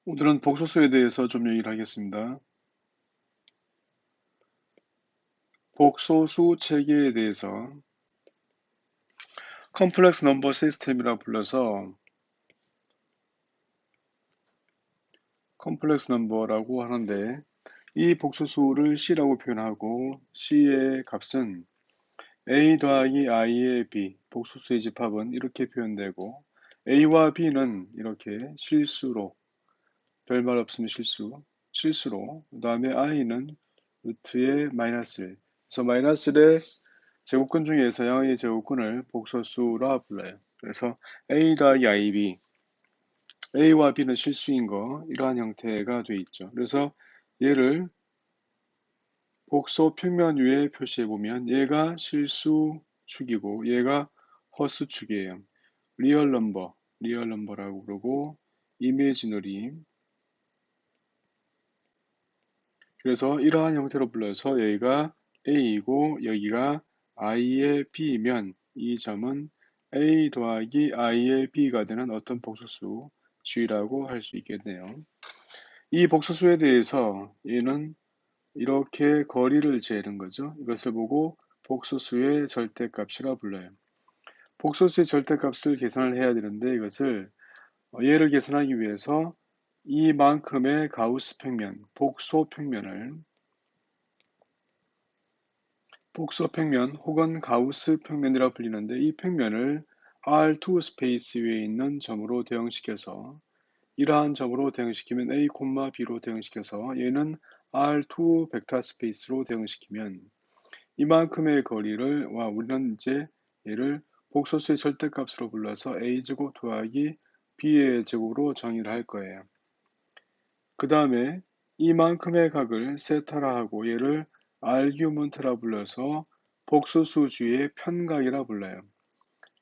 오늘은 복소수에 대해서 좀 얘기를 하겠습니다. 복소수 체계에 대해서 컴플렉스 넘버 시스템이라 불러서 컴플렉스 넘버라고 하는데 이 복소수를 C라고 표현하고 C의 값은 A 더하기 I의 B, 복소수의 집합은 이렇게 표현되고 A와 B는 이렇게 실수로, 별말 없으면 실수로, 그 다음에 I는 루트의 마이너스 1, 그래서 마이너스 1의 제곱근 중에서 양의 제곱근을 복소수라 불러요. 그래서 A 더하기 IB, A와 B는 실수인 거, 이러한 형태가 돼 있죠. 그래서 얘를 복소 평면 위에 표시해 보면 얘가 실수축이고 얘가 허수축이에요. 리얼 넘버라고 그러고 이미지너리. 그래서 이러한 형태로 불러서 여기가 A이고 여기가 I의 B이면 이 점은 A 더하기 I의 B가 되는 어떤 복소수 G라고 할 수 있겠네요. 이 복소수에 대해서 얘는 이렇게 거리를 재는 거죠. 이것을 보고 복소수의 절대값이라 불러요. 복소수의 절대값을 계산을 해야 되는데 이것을 얘를 계산하기 위해서 이만큼의 가우스 평면, 복소 평면 혹은 가우스 평면이라 불리는데 이 평면을 R2 스페이스 위에 있는 점으로 대응시켜서 이러한 점으로 대응시키면 A, B로 대응시켜서 얘는 R2 벡터 스페이스로 대응시키면 이만큼의 거리를 우리는 이제 얘를 복소수의 절대값으로 불러서 A제곱 더하기 B의 제곱으로 정의를 할 거예요. 그 다음에 이만큼의 각을 세타라 하고 얘를 아규먼트라 불러서 복소수주의 편각이라 불러요.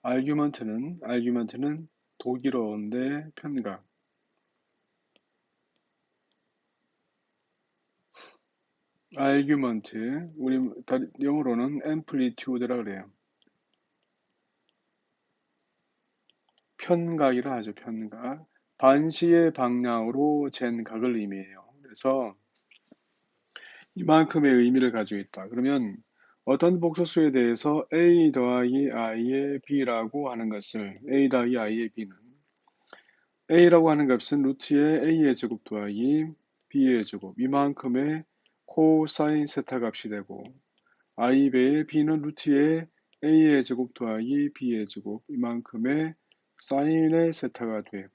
아규먼트는 독일어인데 편각. 아규먼트 우리 영어로는 앰플리튜드라 그래요. 편각이라 하죠. 편각. 반시의 방향으로 잰 각을 의미해요. 그래서 이만큼의 의미를 가지고 있다. 그러면 어떤 복소수에 대해서 a 더하기 i의 b라고 하는 것을 a 더하기 i의 b는 a라고 하는 값은 루트의 a의 제곱 더하기 b의 제곱 이만큼의 코사인 세타 값이 되고 i배의 b는 루트의 a의 제곱 더하기 b의 제곱 이만큼의 사인의 세타가 돼.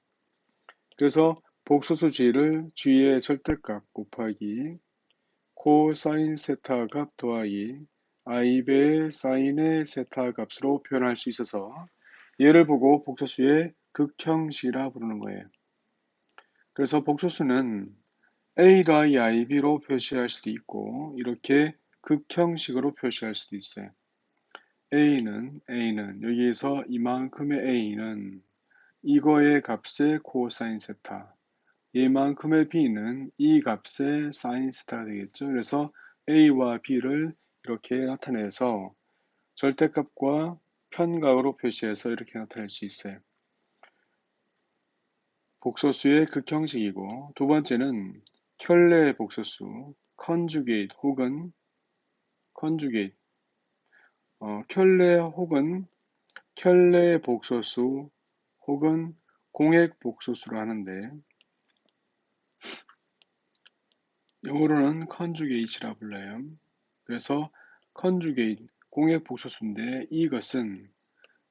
그래서 복소수 g를 g의 절대값 곱하기 코사인 세타 값 더하기 i배의 사인의 세타 값으로 표현할 수 있어서 얘를 보고 복소수의 극형식이라 부르는 거예요. 그래서 복소수는 a 더하기 ib로 표시할 수도 있고 이렇게 극형식으로 표시할 수도 있어요. A는 여기에서 이만큼의 A는 이거의 값의 코사인 세타 얘만큼의 B는 이 값의 사인 세타가 되겠죠. 그래서 A와 B를 이렇게 나타내서 절대값과 편각으로 표시해서 이렇게 나타낼 수 있어요. 복소수의 극형식이고 두 번째는 켤레 복소수, 컨주게이트 혹은 컨주게이트, 켤레 복소수 혹은 공액 복소수로 하는데 영어로는 컨주게이트라 불러요. 그래서 컨주게이트, 공액 복소수인데 이것은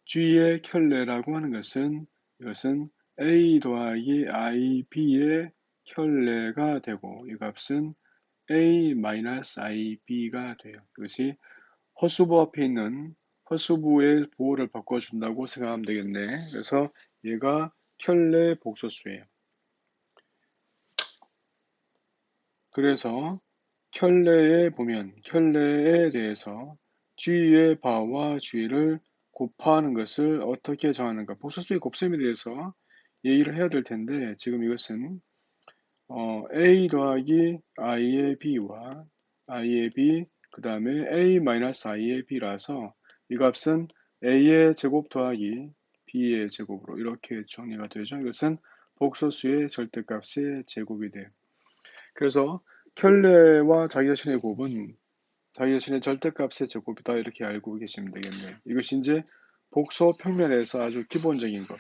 G의 켤레라고 하는 것은 이것은 A 더하기 IB의 켤레가 되고 이 값은 A-IB가 돼요. 이것이 허수부 앞에 있는 허수부의 보호를 바꿔준다고 생각하면 되겠네. 그래서 얘가 켤레 복소수예요. 그래서 켤레에 보면 켤레에 대해서 G의 바와 G를 곱하는 것을 어떻게 정하는가? 복소수의 곱셈에 대해서 얘기를 해야 될 텐데 지금 이것은 A 더하기 I의 B와 I의 B 그 다음에 A-I의 B라서 이 값은 A의 제곱 더하기 B의 제곱으로 이렇게 정리가 되죠. 이것은 복소수의 절대값의 제곱이 돼. 그래서 켤레와 자기 자신의 곱은 자기 자신의 절대값의 제곱이다 이렇게 알고 계시면 되겠네요. 이것이 이제 복소 평면에서 아주 기본적인 것.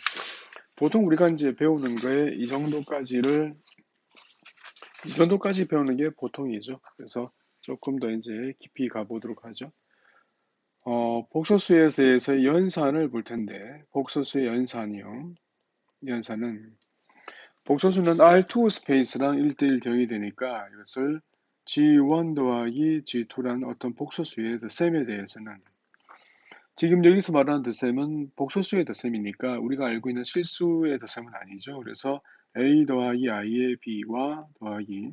보통 우리가 이제 배우는 거에 이 정도까지 배우는 게 보통이죠. 그래서 조금 더 이제 깊이 가보도록 하죠. 복소수에 대해서 연산을 볼 텐데, 복소수의 연산이요. 연산은 복소수는 R2 스페이스랑 1대1 대응이 되니까 이것을 G1 더하기 G2라는 어떤 복소수의 셈에 대해서는 지금 여기서 말하는 덧셈은 복소수의 덧셈이니까 우리가 알고 있는 실수의 덧셈은 아니죠. 그래서 A 더하기 I의 B와 더하기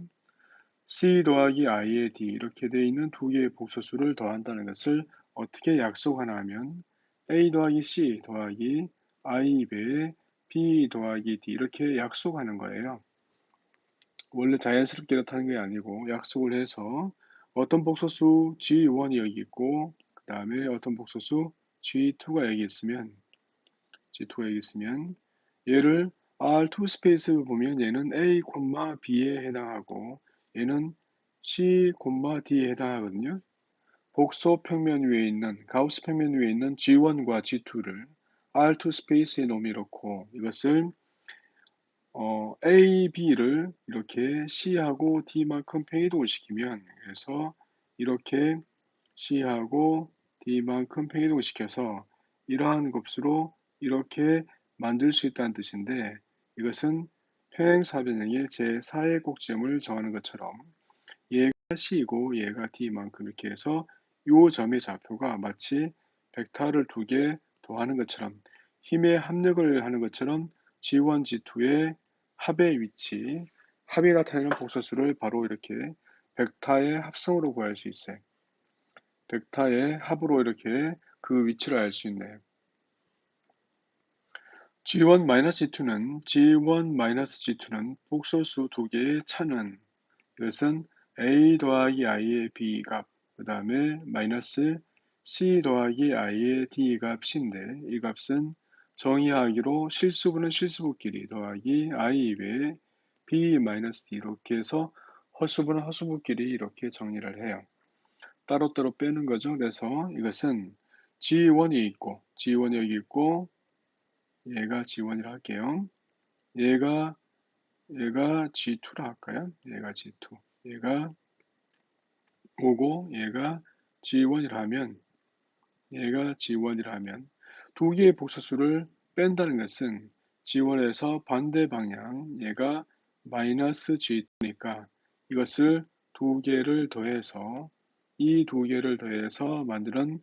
C 더하기 I의 D 이렇게 되어 있는 두 개의 복소수를 더한다는 것을 어떻게 약속하나 하면 A 더하기 C 더하기 I 배의 B 더하기 D 이렇게 약속하는 거예요. 원래 자연스럽게 이렇다는 게 아니고 약속을 해서 어떤 복소수 G1이 여기 있고 그 다음에 어떤 복소수 G2가 여기 있으면 얘를 R2 스페이스 보면 얘는 A, B에 해당하고 얘는 C, D에 해당하거든요. 복소 평면 위에 있는 가우스 평면 위에 있는 G1과 G2를 R2 스페이스에 놓으면 이렇고 이것을 A, B를 이렇게 C하고 D만큼 팽이동을 시키면 그래서 이렇게 C하고 D만큼 팽이동을 시켜서 이러한 값으로 이렇게 만들 수 있다는 뜻인데 이것은 평행사변형의 제4의 꼭지점을 정하는 것처럼 얘가 C이고 얘가 D만큼 이렇게 해서 이 점의 좌표가 마치 벡터를 두 개 더하는 것처럼 힘의 합력을 하는 것처럼 G1, G2의 합의 위치, 합이 나타내는 복소수를 바로 이렇게 벡터의 합성으로 구할 수 있어요. 벡터의 합으로 이렇게 그 위치를 알 수 있네요. G1-G2는 G1-G2는 복소수 두 개의 차는 이것은 A 더하기 I의 B 값, 그 다음에 마이너스 C 더하기 I의 D 값인데 이 값은 정의하기로 실수분은 실수분끼리 더하기 I 외에 B 마이너스 D 이렇게 해서 허수분은 허수분끼리 이렇게 정리를 해요. 따로따로 빼는 거죠. 그래서 이것은 G1이 있고 G1이 여기 있고 얘가 G1이라 할게요. 얘가 G2라 할까요? 얘가 G2. 얘가 오고 얘가 G1이라 하면 두 개의 복소수를 뺀다는 것은 G1에서 반대 방향 얘가 마이너스 G2니까 이것을 두 개를 더해서 이 두 개를 더해서 만드는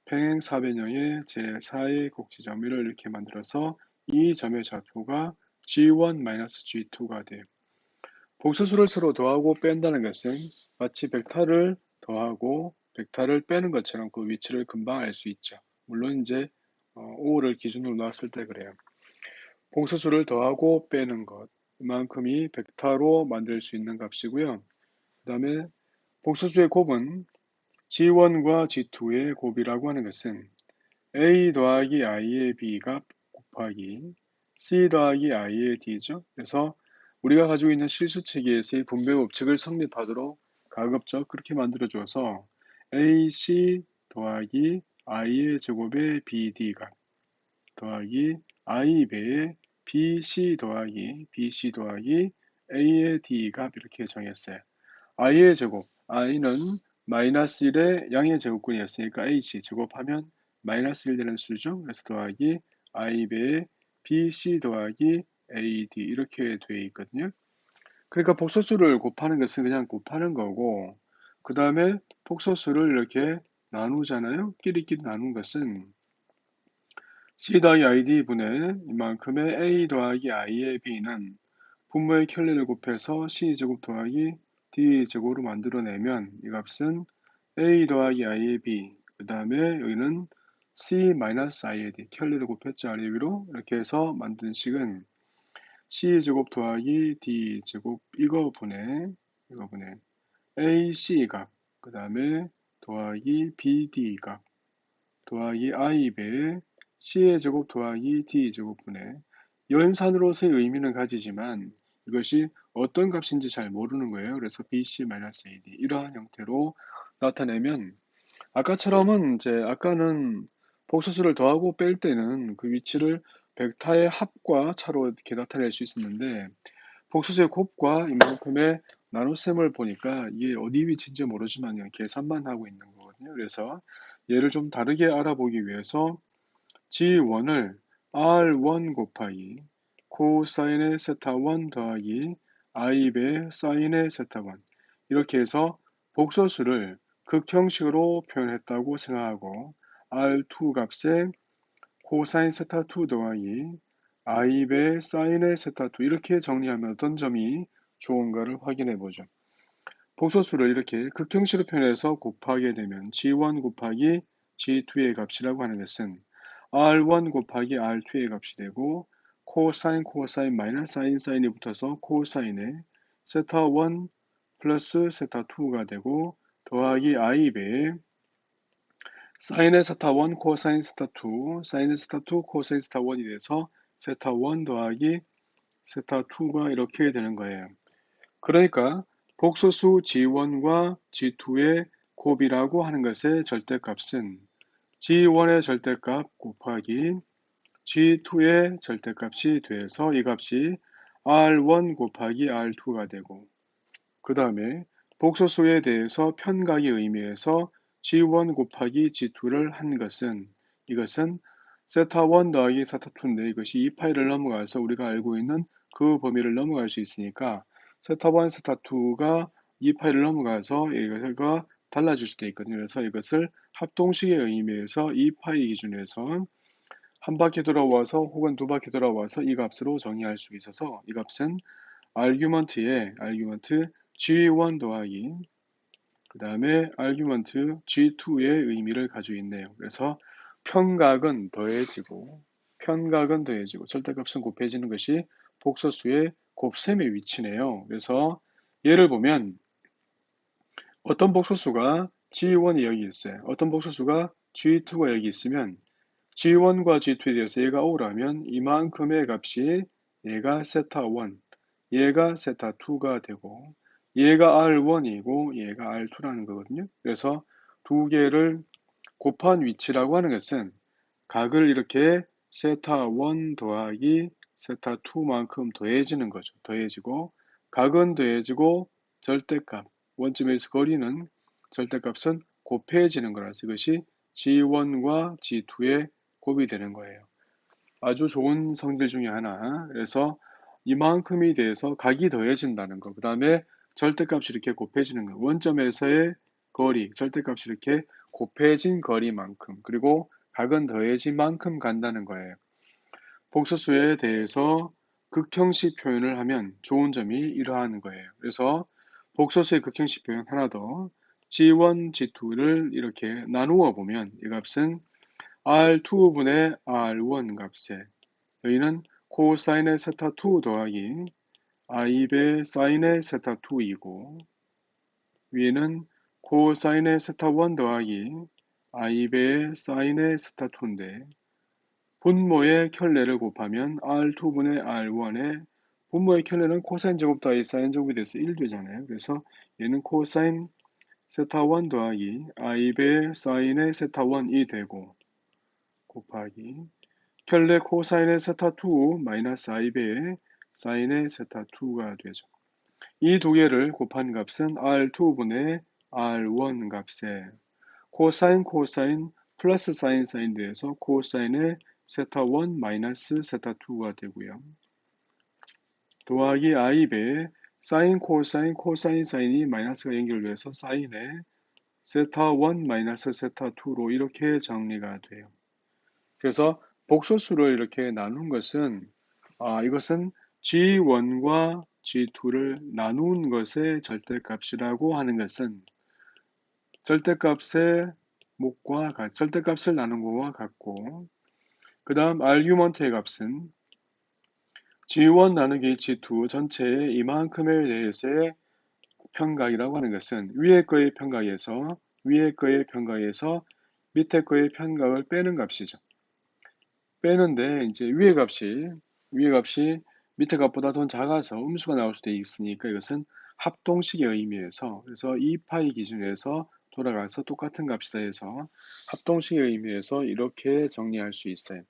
평행사변형의 제4의 곡지점을 이렇게 만들어서 이 점의 좌표가 G1-G2가 돼요. 복소수를 서로 더하고 뺀다는 것은 마치 벡터를 더하고 벡터를 빼는 것처럼 그 위치를 금방 알 수 있죠. 물론 이제 5를 기준으로 놨을 때 그래요. 복소수를 더하고 빼는 것, 이만큼이 벡터로 만들 수 있는 값이고요. 그 다음에 복소수의 곱은 G1과 G2의 곱이라고 하는 것은 A 더하기 I의 B 값 곱하기 C 더하기 I의 D죠. 그래서 우리가 가지고 있는 실수체계에서의 분배 법칙을 성립하도록 가급적 그렇게 만들어줘서 AC 더하기 I의 제곱의 BD 값 더하기 I배의 BC 더하기 A의 D 값 이렇게 정했어요. I의 제곱, I는 마이너스 1의 양의 제곱근이었으니까 H 제곱하면 마이너스 1 되는 수죠. 그래서 더하기 I배의 BC 더하기 AD 이렇게 되어 있거든요. 그러니까 복소수를 곱하는 것은 그냥 곱하는 거고 그 다음에 복소수를 이렇게 나누잖아요. 끼리끼리 나눈 것은 C 더하기 ID분의 이만큼의 A 더하기 I의 B는 분모의 켤레를 곱해서 C제곱 더하기 D제곱으로 만들어내면 이 값은 A 더하기 I의 B 그 다음에 여기는 C 마이너스 I의 D 켤레를 곱했죠. 아래 위로 이렇게 해서 만든 식은 C제곱 더하기 D제곱 이거분의 AC 값 그 다음에 더하기 BD 값 더하기 I배의 C의 제곱 더하기 D제곱분의 연산으로서의 의미는 가지지만 이것이 어떤 값인지 잘 모르는 거예요. 그래서 BC-AD 이러한 형태로 나타내면 아까처럼은 이제 아까는 복소수를 더하고 뺄 때는 그 위치를 벡터의 합과 차로 이렇게 나타낼 수 있었는데 복소수의 곱과 이만큼의 나눗셈을 보니까 이게 어디 위치인지 모르지만 그냥 계산만 하고 있는 거거든요. 그래서 얘를 좀 다르게 알아보기 위해서 G1을 R1 곱하기 코사인의 세타1 더하기 I배 사인의 세타1 이렇게 해서 복소수를 극형식으로 표현했다고 생각하고 R2 값에 코사인 세타2 더하기 I배 사인의 세타2 이렇게 정리하면 어떤 점이 좋은가를 확인해 보죠. 복소수를 이렇게 극형식으로 표현해서 곱하게 되면 G1 곱하기 G2의 값이라고 하는 것은 R1 곱하기 R2의 값이 되고 코사인 마이너스 사인이 붙어서 코사인의 세타1 플러스 세타2가 되고 더하기 I배의 사인의 세타1 코사인 세타2 사인의 세타2 코사인 세타1이 돼서 세타1 더하기 세타2가 이렇게 되는 거예요. 그러니까 복소수 G1과 G2의 곱이라고 하는 것의 절대값은 G1의 절대값 곱하기 G2의 절대값이 돼서 이 값이 R1 곱하기 R2가 되고 그 다음에 복소수에 대해서 편각의 의미에서 G1 곱하기 G2를 한 것은 이것은 세타1 더하기 세타2인데 이것이 2파이를 넘어가서 우리가 알고 있는 그 범위를 넘어갈 수 있으니까 세타1, 세타2가 2파이를 넘어가서 이것과 달라질 수도 있거든요. 그래서 이것을 합동식의 의미에서 2파이 기준에서 한 바퀴 돌아와서 혹은 두 바퀴 돌아와서 이 값으로 정의할 수 있어서 이 값은 아규먼트 G1 더하기 그 다음에 아규먼트 G2의 의미를 가지고 있네요. 그래서 편각은 더해지고 절대값은 곱해지는 것이 복소수의 곱셈의 위치네요. 그래서 예를 보면 어떤 복소수가 G1이 여기 있어요. 어떤 복소수가 G2가 여기 있으면 G1과 G2에 대해서 얘가 O라면 이만큼의 값이 얘가 세타1, 얘가 세타2가 되고 얘가 R1이고 얘가 R2라는 거거든요. 그래서 두 개를 곱한 위치라고 하는 것은 각을 이렇게 세타1 더하기 세타2만큼 더해지는 거죠. 더해지고 각은 더해지고 절대값, 원점에서 거리는 절대값은 곱해지는 거라서 이것이 G1과 G2의 곱이 되는 거예요. 아주 좋은 성질 중에 하나. 그래서 이만큼이 돼서 각이 더해진다는 거. 그 다음에 절대값이 이렇게 곱해지는 거. 원점에서의 거리, 절대값이 이렇게 곱해진 거리만큼. 그리고 각은 더해진 만큼 간다는 거예요. 복소수에 대해서 극형식 표현을 하면 좋은 점이 이러한 거예요. 그래서 복소수의 극형식 표현 하나 더. G1, G2를 이렇게 나누어 보면 이 값은 R2분의 R1 값에 여기는 코사인의 세타2 더하기 I배 사인의 세타2이고 위에는 코사인의 세타1 더하기 I배 사인의 세타2인데 분모의 켤레를 곱하면 R2분의 R1의 분모의 켤레는 코사인 제곱 더하기 사인 제곱이 돼서 1 되잖아요. 그래서 얘는 코사인 세타1 더하기 I배 사인의 세타1이 되고 곱하기 켤레 코사인의 세타2 마이너스 I배의 사인의 세타2가 되죠. 이 두 개를 곱한 값은 R2분의 R1 값에 코사인 플러스 사인 돼서 코사인의 세타1 마이너스 세타2가 되고요. 더하기 I배 코사인 사인이 마이너스가 연결돼서 사인의 세타1 마이너스 세타2로 이렇게 정리가 돼요. 그래서 복소수를 이렇게 나눈 것은 이것은 G1과 G2를 나눈 것의 절대값이라고 하는 것은 절대값의 절대값을 나눈 것과 같고 그 다음 아규먼트의 값은 G1 나누기 G2 전체의 이만큼에 대해서의 편각이라고 하는 것은 위의 거의 편각에서 밑에 거의 편각을 빼는 값이죠. 빼는데 이제 위의 값이 위의 값이 밑에 값보다 더 작아서 음수가 나올 수도 있으니까 이것은 합동식의 의미에서 그래서 2파이 기준에서 돌아가서 똑같은 값이다 해서 합동식의 의미에서 이렇게 정리할 수 있어요.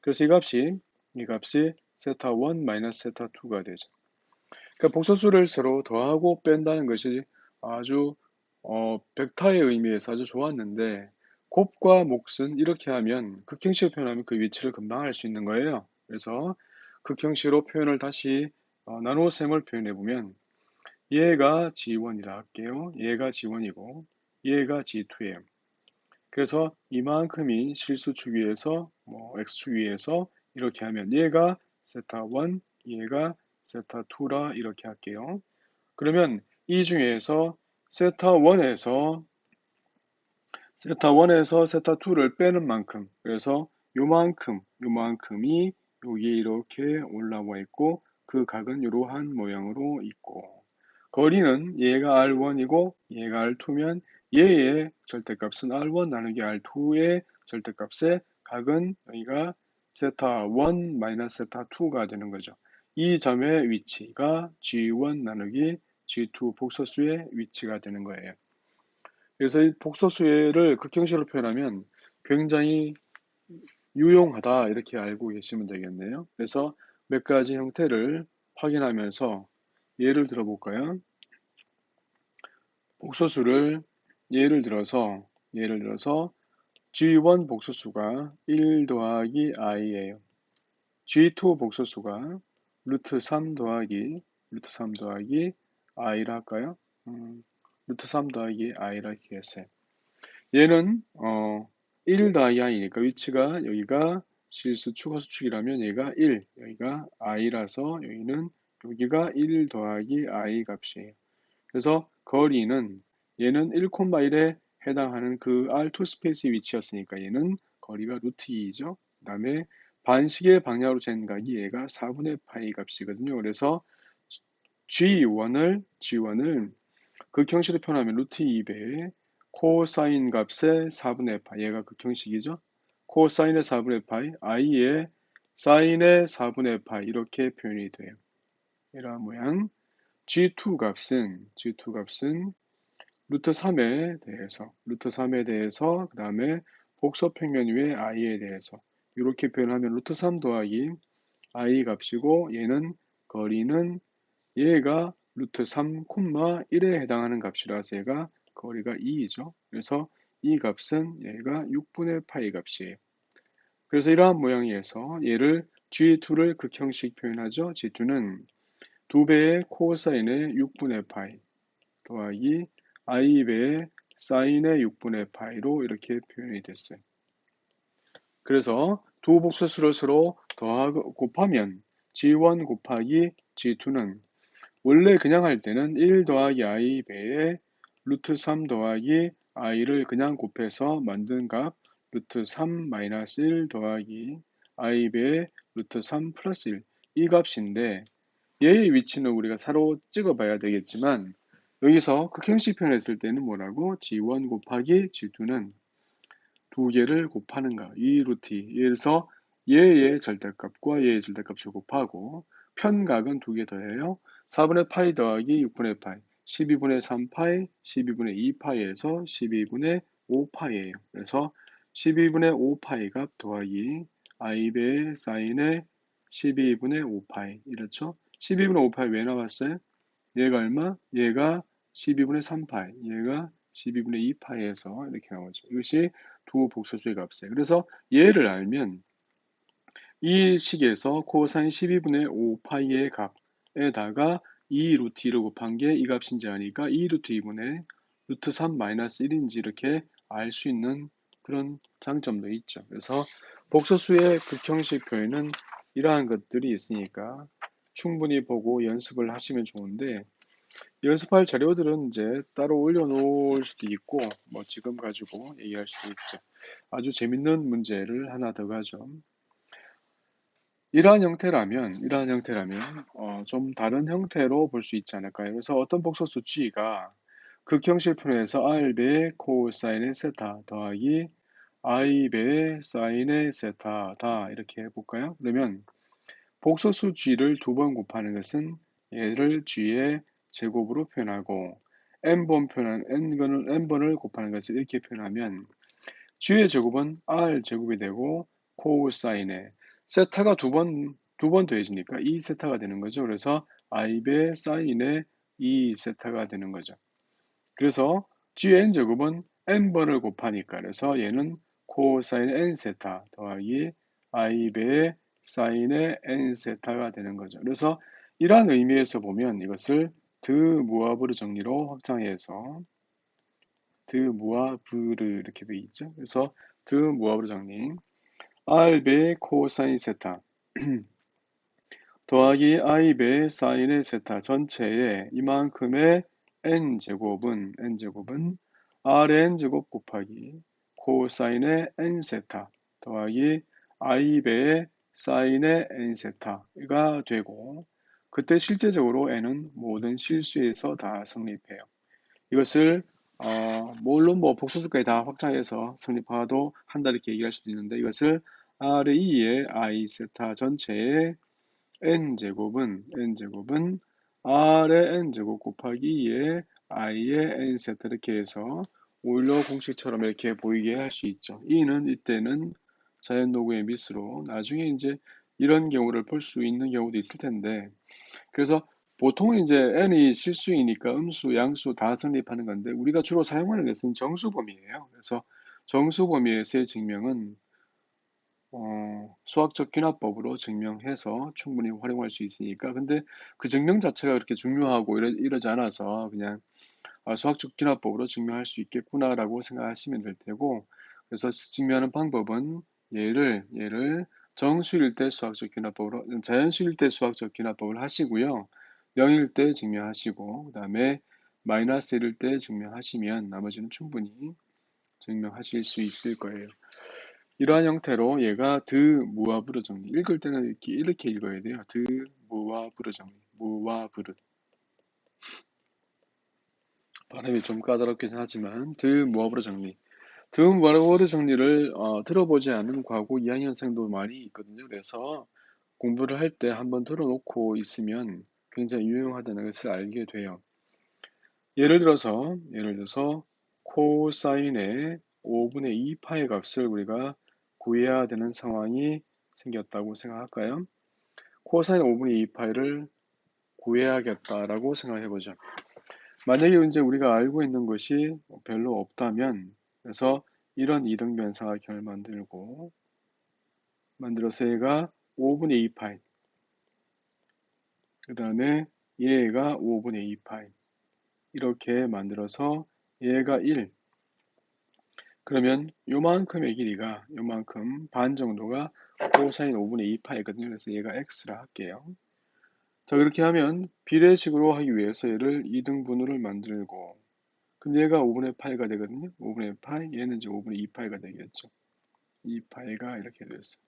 그래서 이 값이 세타 1 마이너스 세타 2가 되죠. 그러니까 복소수를 서로 더하고 뺀다는 것이 아주 벡터의 의미에서 아주 좋았는데 곱과 몫은 이렇게 하면 극형식으로 표현하면 그 위치를 금방 알 수 있는 거예요. 그래서 극형식으로 표현을 다시 나눗셈을 표현해 보면 얘가 G1이라 할게요. 얘가 G1이고 얘가 G2예요. 그래서 이만큼이 실수축 위에서 x축 위에서 이렇게 하면 얘가 세타 1, 얘가 세타 2라 이렇게 할게요. 그러면 이 중에서 세타 1에서 세타 2를 빼는 만큼 그래서 요만큼이 여기에 이렇게 올라와 있고 그 각은 이러한 모양으로 있고 거리는 얘가 R1이고 얘가 R2면 얘의 절대값은 R1 나누기 R2의 절대값의 각은 여기가 세타 1 마이너스 세타 2가 되는 거죠. 이 점의 위치가 G1 나누기 G2 복소수의 위치가 되는 거예요. 그래서 이 복소수를 극형식으로 표현하면 굉장히 유용하다 이렇게 알고 계시면 되겠네요. 그래서 몇 가지 형태를 확인하면서 예를 들어볼까요? 복소수를 예를 들어서 G1 복소수가 1 더하기 i예요. G2 복소수가 루트 3 더하기 i라 할까요? 루트 3 더하기 i라 이렇게 했어요. 얘는 1 더하기 i니까 위치가 여기가 실수축, 허수축이라면 얘가 1, 여기가 i라서 여기가 1 더하기 i 값이에요. 그래서 거리는 얘는 1,1에 해당하는 그 R2 스페이스의 위치였으니까 얘는 거리가 루트 2죠. 그 다음에 반식의 방향으로 재는 각이 얘가 4분의 파이 값이거든요. 그래서 G1을 극형식으로 표현하면 루트 2배의 코사인 값의 4분의 파이 얘가 극형식이죠. 코사인의 4분의 파이 i의 사인의 4분의 파이 이렇게 표현이 돼요. 이러한 모양. G2값은 루트 3에 대해서 그 다음에 복소평면 위의 i에 대해서 이렇게 표현하면 루트 3 더하기 i 값이고 얘는 거리는 얘가 루트 3, 1에 해당하는 값이라서 얘가 거리가 2이죠. 그래서 이 값은 얘가 6분의 파이 값이에요. 그래서 이러한 모양에서 얘를 G2를 극형식 표현하죠. G2는 2배의 코사인의 6분의 파이 더하기 i배의 사인의 6분의 파이로 이렇게 표현이 됐어요. 그래서 두 복소수를 서로 더하고 곱하면 G1 곱하기 G2는 원래 그냥 할 때는 1 더하기 i 배의 루트 3 더하기 i를 그냥 곱해서 만든 값 루트 3 마이너스 1 더하기 i 배의 루트 3 플러스 1 이 값인데 얘의 위치는 우리가 사로 찍어봐야 되겠지만 여기서 극형식 표현했을 때는 뭐라고? G1 곱하기 G2는 두 개를 곱하는 거. 이 루트. 그래서 얘의 절대값과 얘의 절대값을 곱하고 편각은 두 개 더해요. 4분의 파이 더하기 6분의 파이. 12분의 3파이, 12분의 2파이에서 12분의 5파이예요. 그래서 12분의 5파이 값 더하기 i배의 사인의 12분의 5파이. 이렇죠? 12분의 5파이 왜 나왔어요? 얘가 얼마? 얘가 12분의 3파이, 얘가 12분의 2파이에서 이렇게 나오죠. 이것이 두 복소수의 값이에요. 그래서 얘를 알면 이 식에서 코사인 12분의 5파이의 값에다가 2 루트 2를 곱한 게 이 값인지 아니까 2 루트 2분의 루트 3 마이너스 1인지 이렇게 알 수 있는 그런 장점도 있죠. 그래서 복소수의 극형식 표현은 이러한 것들이 있으니까 충분히 보고 연습을 하시면 좋은데 연습할 자료들은 이제 따로 올려놓을 수도 있고 뭐 지금 가지고 얘기할 수도 있죠. 아주 재밌는 문제를 하나 더 가죠. 이러한 형태라면 좀 다른 형태로 볼 수 있지 않을까요? 그래서 어떤 복소수 g가 극형식 표현에서 r배의 코사인의 세타 더하기 i배의 사인의 세타다 이렇게 해볼까요? 그러면 복소수 g를 두 번 곱하는 것은 얘를 g의 제곱으로 표현하고 n번을 곱하는 것을 이렇게 표현하면 g의 제곱은 r 제곱이 되고 코사인에 세타가 두 번 더해지니까 2세타가 되는 거죠. 그래서 i배 사인에 2세타가 되는 거죠. 그래서 gn 제곱은 n번을 곱하니까 그래서 얘는 코사인 n세타 더하기 i배의 사인의 n세타가 되는 거죠. 그래서 이러한 의미에서 보면 이것을 드무아브르 정리로 확장해서 드무아브르 이렇게 되어 있죠. 그래서 드무아브르 정리 r배 코사인 세타 더하기 i배 사인의 세타 전체에 이만큼의 n제곱은 rn제곱 곱하기 코사인의 n세타 더하기 i배의 사인의 n세타가 되고 그때 실제적으로 n은 모든 실수에서 다 성립해요. 이것을 물론 뭐 복소수까지 다 확장해서 성립화도 한다 이렇게 얘기할 수도 있는데 이것을 R2의 I 세타 전체의 n제곱은 R의 n제곱 곱하기 2의 I의 n세타 이렇게 해서 오일러 공식처럼 이렇게 보이게 할 수 있죠. 이는 이때는 자연 도구의 미스로 나중에 이제 이런 경우를 볼 수 있는 경우도 있을 텐데 그래서 보통은 이제 n이 실수이니까 음수, 양수 다 성립하는 건데 우리가 주로 사용하는 것은 정수범위예요. 그래서 정수범위에서의 증명은 수학적 귀납법으로 증명해서 충분히 활용할 수 있으니까 근데 그 증명 자체가 그렇게 중요하고 이러지 않아서 그냥 수학적 귀납법으로 증명할 수 있겠구나라고 생각하시면 될 테고 그래서 증명하는 방법은 얘를 정수일 때 수학적 귀납법으로 자연수일 때 수학적 귀납법을 하시고요. 0일 때 증명하시고 그 다음에 마이너스 1일 때 증명하시면 나머지는 충분히 증명하실 수 있을 거예요. 이러한 형태로 얘가 드무아브르 정리 읽을 때는 이렇게 읽어야 돼요. 드무아브르 정리 무아브르 발음이 좀 까다롭긴 하지만 드무아브르 정리 드무아브르 정리를 들어보지 않은 과거 2학년생도 많이 있거든요. 그래서 공부를 할 때 한번 들어놓고 있으면 굉장히 유용하다는 것을 알게 돼요. 예를 들어서 코사인의 5분의 2파의 값을 우리가 구해야 되는 상황이 생겼다고 생각할까요? 코사인 5분의 2파이를 구해야겠다라고 생각해 보죠. 만약에 이제 우리가 알고 있는 것이 별로 없다면 그래서 이런 이등변사각형을 만들어서 얘가 5분의 2파이 그 다음에 얘가 5분의 2파이 이렇게 만들어서 얘가 1 그러면 요만큼의 길이가 요만큼 반 정도가 코사인 5분의 2파이거든요. 그래서 얘가 x라 할게요. 자 그렇게 하면 비례식으로 하기 위해서 얘를 2등분으를 만들고 그럼 얘가 5분의 파이가 되거든요. 5분의 파이 얘는 이제 5분의 2파이가 되겠죠. 2파이가 이렇게 됐어.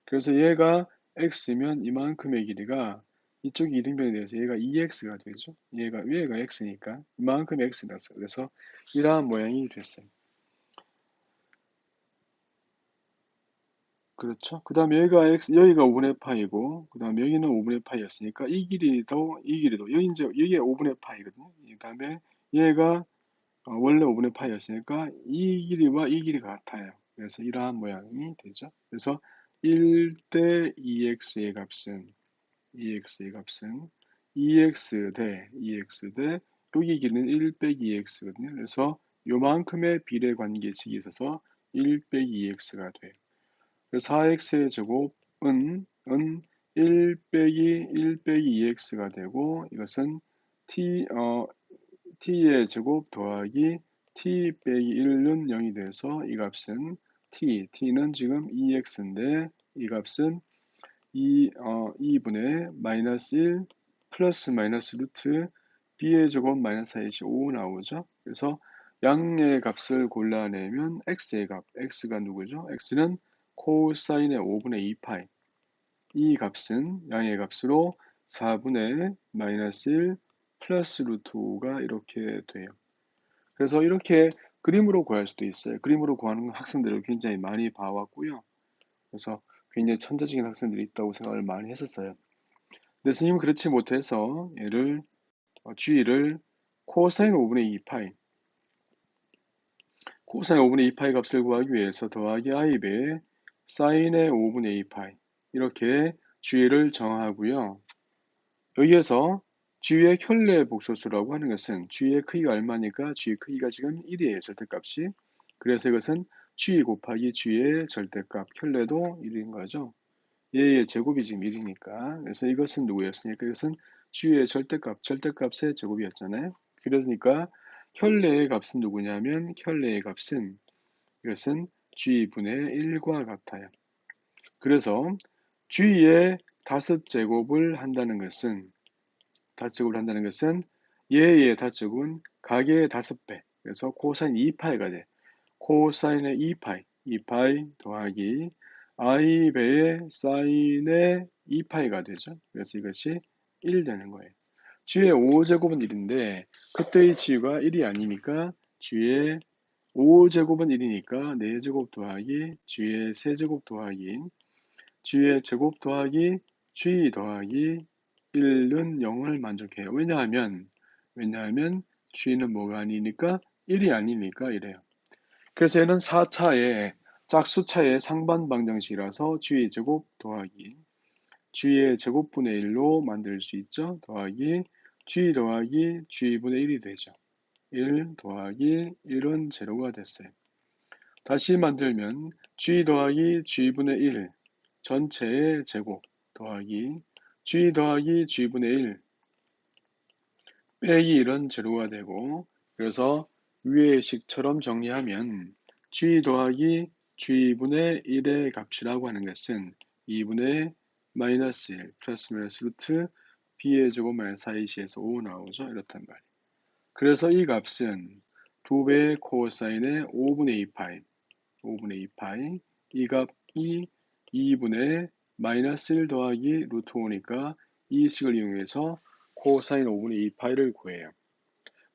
그래서 얘가 x면 이만큼의 길이가 이쪽이 2등변이 돼서 얘가 2x가 되죠. 얘가 x니까 이만큼 x라서 그래서 이러한 모양이 됐어요. 그렇죠. 그 다음에 여기가 5분의 파이고, 그 다음에 여기는 5분의 파이였으니까 이 길이도, 여기 이제, 여기가 5분의 파이거든요. 그 다음에 얘가 원래 5분의 파이였으니까 이 길이와 이 길이가 같아요. 그래서 이러한 모양이 되죠. 그래서 1대 2x의 값은, 2x 대, 여기 길이는 1 빼기 2x거든요. 그래서 요만큼의 비례 관계식이 있어서 1 빼기 2x가 돼요. 4x의 제곱은 1 빼기 2x가 되고 이것은 t의 제곱 더하기 t 빼기 1은 0이 돼서 이 값은 t는 지금 2x인데 이 값은 2분의 마이너스 1 플러스 마이너스 루트 b의 제곱 마이너스 4이5 나오죠. 그래서 양의 값을 골라내면 x의 값, x가 누구죠? x는 코사인의 5분의 2파이 이 값은 양의 값으로 4분의 마이너스 1 플러스 루트 5가 이렇게 돼요. 그래서 이렇게 그림으로 구할 수도 있어요. 그림으로 구하는 건 학생들이 굉장히 많이 봐왔고요. 그래서 굉장히 천재적인 학생들이 있다고 생각을 많이 했었어요. 근데 스님은 그렇지 못해서 얘를 g를 코사인 5분의 2파이 코사인 5분의 2파이 값을 구하기 위해서 더하기 i 배의 사인의 5분의 2파이 이렇게 g를 정하고요. 여기에서 g의 켤레 복소수라고 하는 것은 g의 크기가 얼마니까 g의 크기가 지금 1이에요. 절대값이. 그래서 이것은 g 곱하기 g의 절대값 켤레도 1인 거죠. 얘의 제곱이 지금 1이니까. 그래서 이것은 누구였으니까 이것은 g의 절대값의 제곱이었잖아요. 그러니까 켤레의 값은 누구냐면 켤레의 값은 이것은 g분의 1과 같아요. 그래서 g의 다습제곱을 한다는 것은 얘의 다제곱은 가계의 5배. 그래서 코사인 2파이가 돼. 코사인의 2파이 더하기 i 배의 사인의 2파이가 되죠. 그래서 이것이 1 되는 거예요. g의 5제곱은 1인데 그때의 g가 1이 아니니까 g의 5제곱은 1이니까 4제곱 더하기 g의 세제곱 더하기 g의 제곱 더하기 g 더하기 1은 0을 만족해요. 왜냐하면 g는 뭐가 아니니까 1이 아니니까 이래요. 그래서 얘는 4차의 짝수차의 상반 방정식이라서 g의 제곱 더하기 g의 제곱분의 1로 만들 수 있죠. 더하기 g 더하기 g분의 1이 되죠. 1 더하기 1은 제로가 됐어요. 다시 만들면 g 더하기 g분의 1 전체의 제곱 더하기 g 더하기 g분의 1 빼기 1은 제로가 되고 그래서 위의 식처럼 정리하면 g 더하기 g분의 1의 값이라고 하는 것은 2분의 마이너스 1 플러스 마이너스 루트 b의 제곱 마이너스 4ac에서 5 나오죠. 이렇단 말이에요. 그래서 이 값은 2배의 코사인의 5분의 2파이 이 값이 2분의 마이너스 1 더하기 루트 5니까 이 식을 이용해서 코사인 5분의 2파이를 구해요.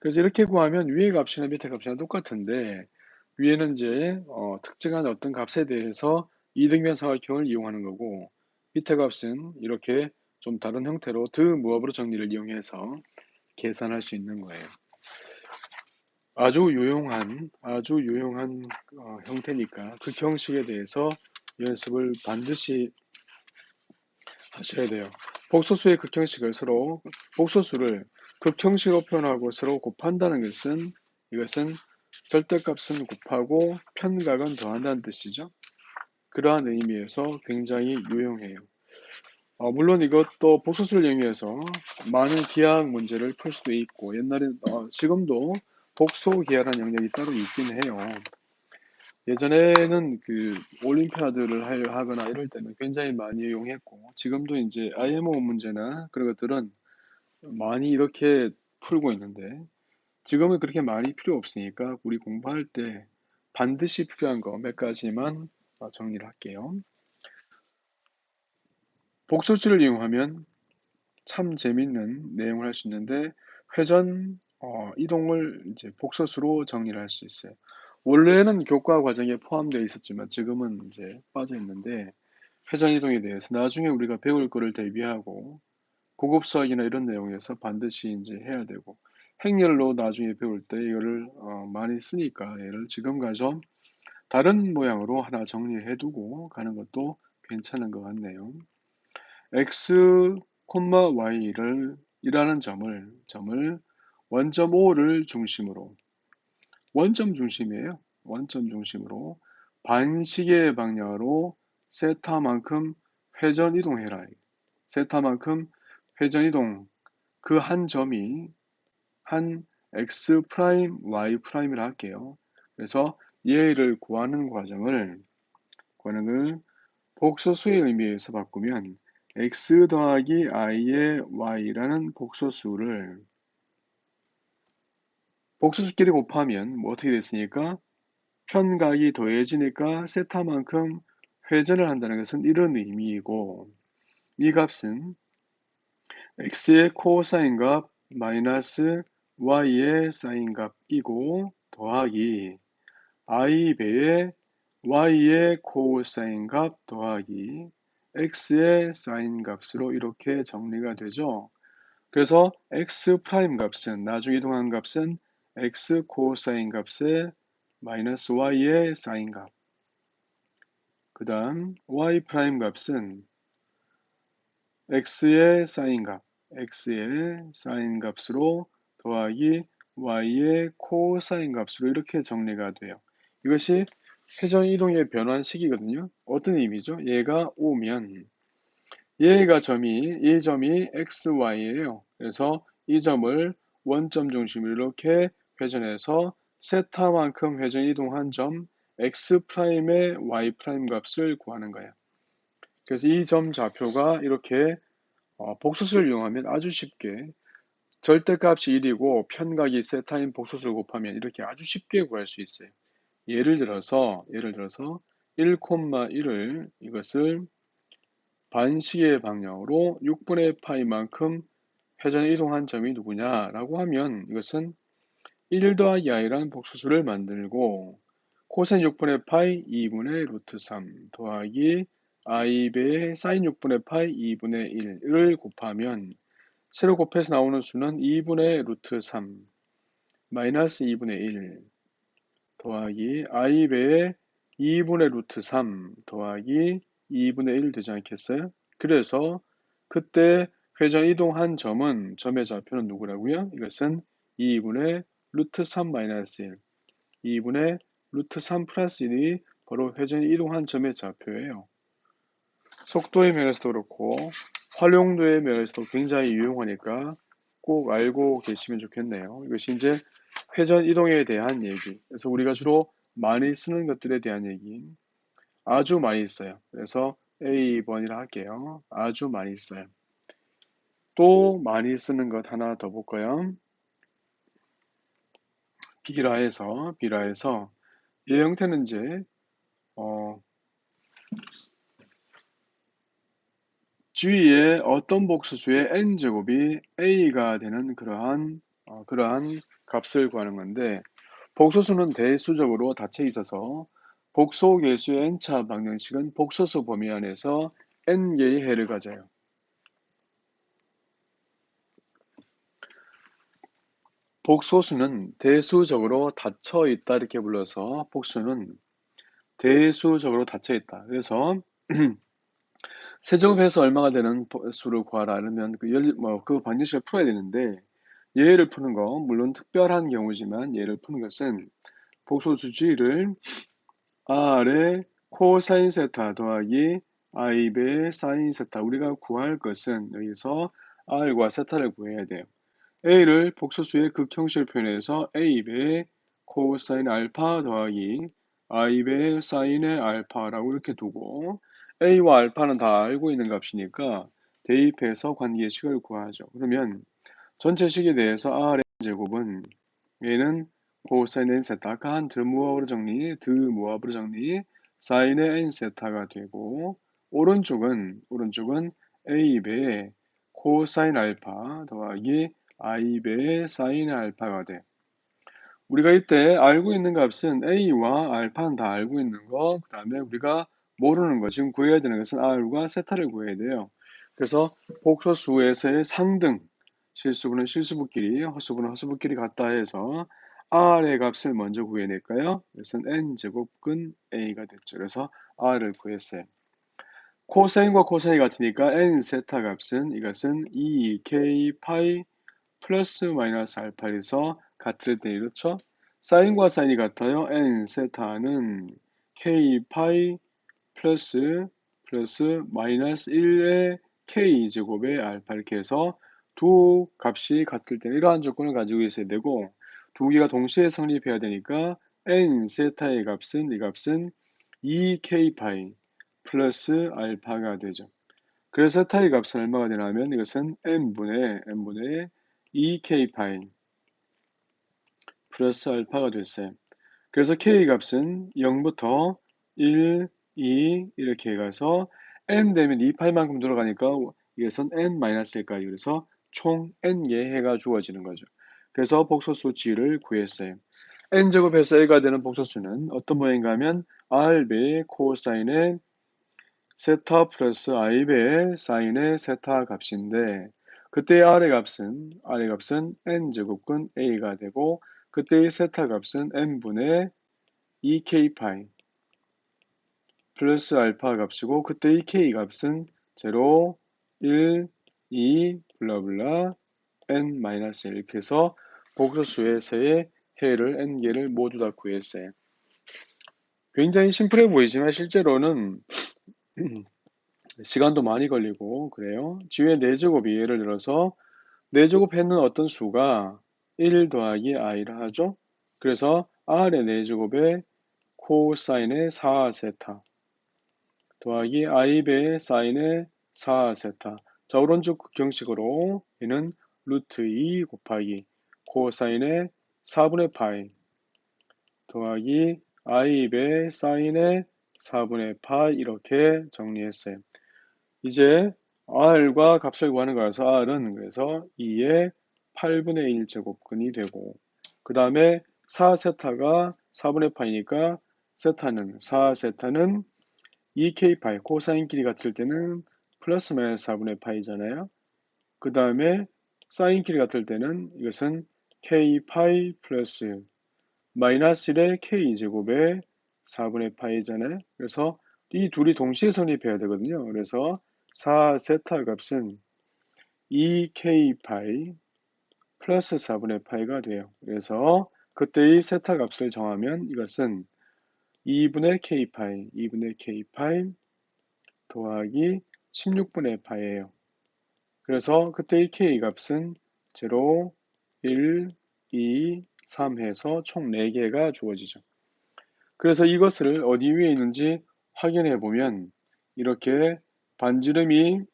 그래서 이렇게 구하면 위의 값이나 밑의 값이나 똑같은데 위에는 이제 특정한 어떤 값에 대해서 이등변 사각형을 이용하는 거고 밑의 값은 이렇게 좀 다른 형태로 드무합으로 정리를 이용해서 계산할 수 있는 거예요. 아주 유용한 형태니까 그 형식에 대해서 연습을 반드시 하셔야 돼요. 복소수를 극형식으로 표현하고 서로 곱한다는 것은 이것은 절대값은 곱하고 편각은 더한다는 뜻이죠. 그러한 의미에서 굉장히 유용해요. 물론 이것도 복소수를 이용해서 많은 기하학 문제를 풀 수도 있고 지금도 복소기하라는 영역이 따로 있긴 해요. 예전에는 그 올림피아드를 하거나 이럴 때는 굉장히 많이 이용했고 지금도 이제 IMO 문제나 그런 것들은 많이 이렇게 풀고 있는데 지금은 그렇게 많이 필요 없으니까 우리 공부할 때 반드시 필요한 거 몇 가지만 정리를 할게요. 복소수를 이용하면 참 재밌는 내용을 할 수 있는데 회전 이동을 이제 복소수로 정리를 할 수 있어요. 원래는 교과 과정에 포함되어 있었지만 지금은 이제 빠져 있는데 회전 이동에 대해서 나중에 우리가 배울 거를 대비하고 고급 수학이나 이런 내용에서 반드시 이제 해야 되고 행렬로 나중에 배울 때 이거를 많이 쓰니까 얘를 지금 가서 다른 모양으로 하나 정리해 두고 가는 것도 괜찮은 것 같네요. x, y를 이라는 점을 원점 O를 중심으로 원점 중심이에요. 원점 중심으로 반시계 방향으로 세타만큼 회전 이동해라. 세타만큼 회전 이동 그 한 점이 한 x 프라임 y 프라임이라 할게요. 그래서 얘를 구하는 과정을 복소수의 의미에서 바꾸면 x 더하기 i의 y라는 복소수를 복소수끼리 곱하면 뭐 어떻게 됐으니까 편각이 더해지니까 세타만큼 회전을 한다는 것은 이런 의미이고 이 값은 x의 코사인 값 마이너스 y의 사인 값이고 더하기 i 배의 y의 코사인 값 더하기 x의 사인 값으로 이렇게 정리가 되죠. 그래서 x 프라임 값은 나중에 이동한 값은 x 코사인 값에 마이너스 y의 사인 값. 그 다음 y 프라임 값은 x의 사인 값, x의 사인 값으로 더하기 y의 코사인 값으로 이렇게 정리가 돼요. 이것이 회전 이동의 변환식이거든요. 어떤 의미죠? 얘가 오면 얘가 이 점이 xy예요. 그래서 이 점을 원점 중심으로 이렇게 회전해서 세타만큼 회전 이동한 점 x 프라임의 y 프라임 값을 구하는 거예요. 그래서 이 점 좌표가 이렇게 복소수를 이용하면 아주 쉽게 절대값이 1이고 편각이 세타인 복소수를 곱하면 이렇게 아주 쉽게 구할 수 있어요. 예를 들어서 1,1을 이것을 반시계 방향으로 6분의 파이만큼 회전 이동한 점이 누구냐라고 하면 이것은 1 더하기 i라는 복소수를 만들고 코사인 6분의 파이 2분의 루트 3 더하기 i배의 사인 6분의 파이 2분의 1을 곱하면 세로 곱해서 나오는 수는 2분의 루트 3 마이너스 2분의 1 더하기 i배의 2분의 루트 3 더하기 2분의 1 되지 않겠어요? 그래서 그때 회전 이동한 점의 좌표는 누구라고요? 이것은 2분의 루트 3 마이너스 1 2분의 루트 3 플러스 1이 바로 회전 이동한 점의 좌표예요. 속도의 면에서도 그렇고 활용도의 면에서도 굉장히 유용하니까 꼭 알고 계시면 좋겠네요. 이것이 이제 회전 이동에 대한 얘기. 그래서 우리가 주로 많이 쓰는 것들에 대한 얘기. 아주 많이 써요. 그래서 A번이라 할게요. 아주 많이 써요. 또 많이 쓰는 것 하나 더 볼까요? B라에서 이 형태는 이제 G의 어떤 복수수의 n제곱이 A가 되는 그러한 값을 구하는 건데 복소수는 대수적으로 닫혀 있어서 복소계수의 n차 방정식은 복소수 범위 안에서 n개의 해를 가져요. 복소수는 대수적으로 닫혀 있다 이렇게 불러서 복수는 대수적으로 닫혀 있다. 그래서 세제곱해서 얼마가 되는 수를 구하라 이러면 그 방정식을 풀어야 되는데 얘를 푸는 거 물론 특별한 경우지만 얘를 푸는 것은 복소수 g를 r의 코사인 세타 더하기 i배의 사인 세타 우리가 구할 것은 여기서 r과 세타를 구해야 돼요. a를 복소수의 극형식을 표현해서 a배의 코사인 알파 더하기 i배의 사인의 알파라고 이렇게 두고 a와 알파는 다 알고 있는 값이니까 대입해서 관계식을 구하죠. 그러면 전체식에 대해서 r의 제곱은 얘는 코사인 n 세타 아까 한 드모압으로 정리 사인의 n 세타가 되고 오른쪽은 a배의 코사인 알파 더하기 i배의 사인의 알파가 돼. 우리가 이때 알고 있는 값은 a와 알파는 다 알고 있는 거, 그 다음에 우리가 모르는 거, 지금 구해야 되는 것은 r과 세타를 구해야 돼요. 그래서 복소수에서의 상등, 실수분은 실수분끼리, 허수분은 허수분끼리 같다 해서 r의 값을 먼저 구해낼까요? 그래서 n제곱근 a가 됐죠. 그래서 r을 구했어요. 코사인과 코사인이 같으니까 n 세타 값은 이것은 2k 파이 플러스 마이너스 알파에서 같을 때 이렇죠? 사인과 사인이 같아요. n 세타는 k 파이 플러스 마이너스 1의 k 제곱의 알파 이렇게 해서 두 값이 같을 때 이러한 조건을 가지고 있어야 되고 두 개가 동시에 성립해야 되니까 n 세타의 값은 이 값은 2k 파이 플러스 알파가 되죠. 그래서 세타의 값은 얼마가 되냐면 이것은 n분의 2k 파이 플러스 알파가 됐어요. 그래서 k 값은 0부터 1, 2 이렇게 가서 n 되면 2파이만큼 들어가니까 이것은 n-1까지 그래서 총 n개 해가 주어지는 거죠. 그래서 복소수 g를 구했어요. n제곱해서 a가 되는 복소수는 어떤 모양인가 하면 r배의 코사인의 세타 플러스 i배의 사인의 세타 값인데 그때의 r의 값은 n제곱근 a가 되고 그때의 세타 값은 n분의 2k파이 플러스 알파 값이고 그때의 k 값은 0, 1, 2, 블라블라 n-1 이렇게 해서 복소수에서의 해를 n개를 모두 다 구했어요. 굉장히 심플해 보이지만 실제로는 시간도 많이 걸리고 그래요. 지우의 4제곱이 예를 들어서 4제곱했는 어떤 수가 1 더하기 i라 하죠. 그래서 r의 4제곱에 코사인의 4세타 더하기 i배의 사인의 4세타. 자, 오른쪽 극형식으로 얘는 루트 2 곱하기 코사인의 4분의 파이 더하기 i배 사인의 4분의 파이 이렇게 정리했어요. 이제 r과 값을 구하는 거라서 r은 그래서 2의 8분의 1 제곱근이 되고 그 다음에 4세타가 4분의 파이니까 세타는 4세타는 2k파이 코사인 길이 같을 때는 플러스 마이너스 4분의 파이잖아요. 그 다음에 사인 길이 같을 때는 이것은 k파이 플러스 마이너스 1의 k제곱의 4분의 파이잖아요. 그래서 이 둘이 동시에 성립해야 되거든요. 그래서 4세타 값은 2k파이 플러스 4분의 파이가 돼요. 그래서 그때의 세타 값을 정하면 이것은 2분의 k파이 더하기 16분의 파이예요. 그래서 그때의 k 값은 0, 1, 2, 3 해서 총 4개가 주어지죠. 그래서 이것을 어디 위에 있는지 확인해 보면 이렇게 반지름이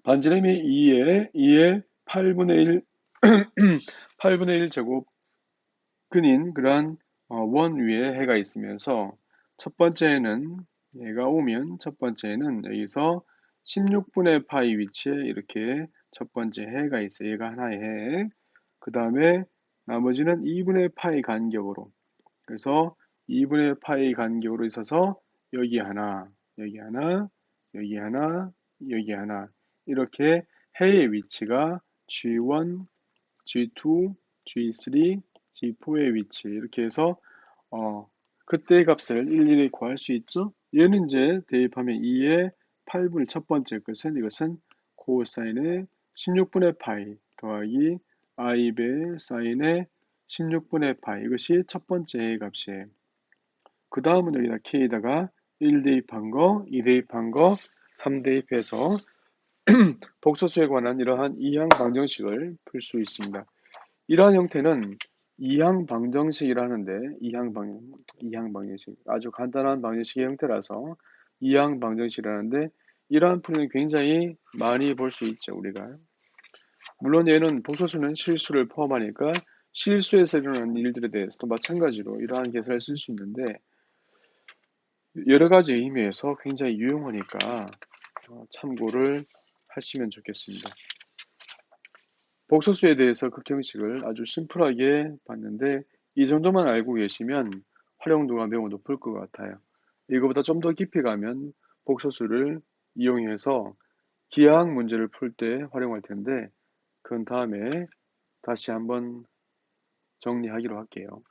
2의 8분의 1, 8분의 1 제곱근인 그러한 원 위에 해가 있으면서 첫 번째는 얘가 오면 첫 번째는 여기서 16분의 파이 위치에 이렇게 첫 번째 해가 있어요. 얘가 하나의 해. 그 다음에 나머지는 2분의 파이 간격으로. 그래서 2분의 파이 간격으로 있어서 여기 하나, 여기 하나, 여기 하나, 여기 하나. 이렇게 해의 위치가 G1, G2, G3, G4의 위치. 이렇게 해서 그때의 값을 일일이 구할 수 있죠. 얘는 이제 대입하면 2의 8분의 첫 번째 것은 이것은 코사인의 16분의 파이 더하기 i배 사인의 16분의 파이 이것이 첫 번째 값이에요. 그 다음은 여기다 k에다가 1 대입한 거, 2 대입한 거, 3 대입해서 복소수에 관한 이러한 이항 방정식을 풀 수 있습니다. 이러한 형태는 이항 방정식이라는데 이항 방정식 아주 간단한 방정식의 형태라서 이항 방정식이라는데 이러한 풀이는 굉장히 많이 볼 수 있죠 우리가. 물론 얘는 복소수는 실수를 포함하니까 실수에서 일어나는 일들에 대해서도 마찬가지로 이러한 계산을 쓸 수 있는데 여러 가지 의미에서 굉장히 유용하니까 참고를 하시면 좋겠습니다. 복소수에 대해서 극형식을 아주 심플하게 봤는데 이 정도만 알고 계시면 활용도가 매우 높을 것 같아요. 이거보다 좀 더 깊이 가면 복소수를 이용해서 기하학 문제를 풀 때 활용할 텐데 그건 다음에 다시 한번 정리하기로 할게요.